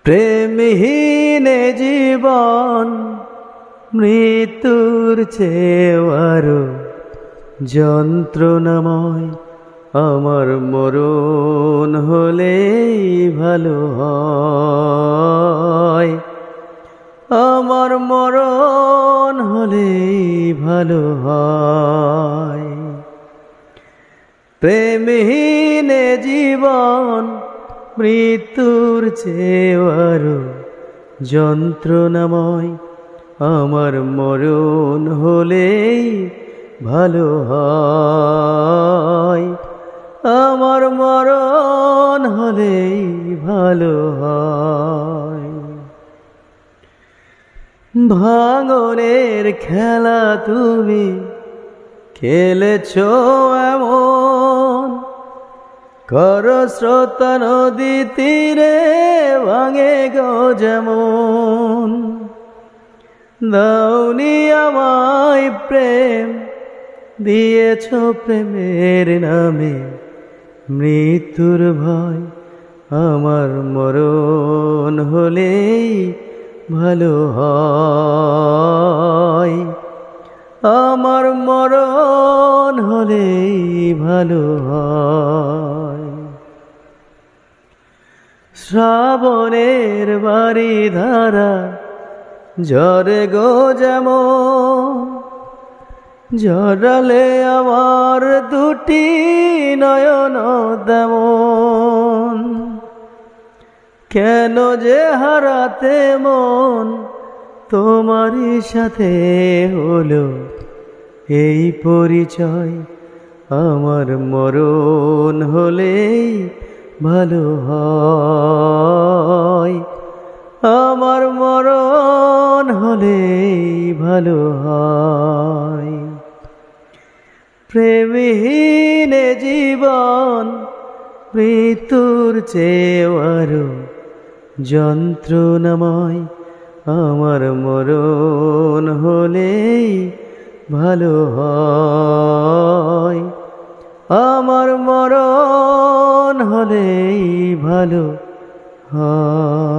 প্রেমহীন জীবন মৃত্যুর চেয়েও আরো যন্ত্রণাময়। আমার মরণ হলেই ভালো হয়, আমার মরণ হলেই ভালো হয়। প্রেমহীন জীবন মৃত্যুর চেয়েও আরো যন্ত্রণাময়। আমার মরণ হলেই ভালো হয়, আমার মরণ হলেই ভালো হয়। ভাঙনের খেলা তুমি খেলেছো এমন, খরস্রোতা নদী তীরে ভাঙে গো যেমন। দাওনি আমায় প্রেম, দিয়েছ প্রেমের নামে মৃত্যুর ভয়। আমার মরণ হলেই ভালো হয়, আমার মরণ হলেই ভালো হয়। শ্রাবণের বাড়ি ধারা ঝরে গো যেমন, ঝরালে আমার দুটি নয়ন তেমন। কেন যে হারাতে মন তোমারই সাথে হলো এই পরিচয়। আমার মরণ হলেই ভালো হয়, আমার মরণ হলেই ভালো হয়। প্রেমহীন জীবন মৃত্যুর চেয়েও আরো যন্ত্রণাময়। আমার মরণ হলেই ভালো হয়, আমার মরণ হলেই ভালো হয়।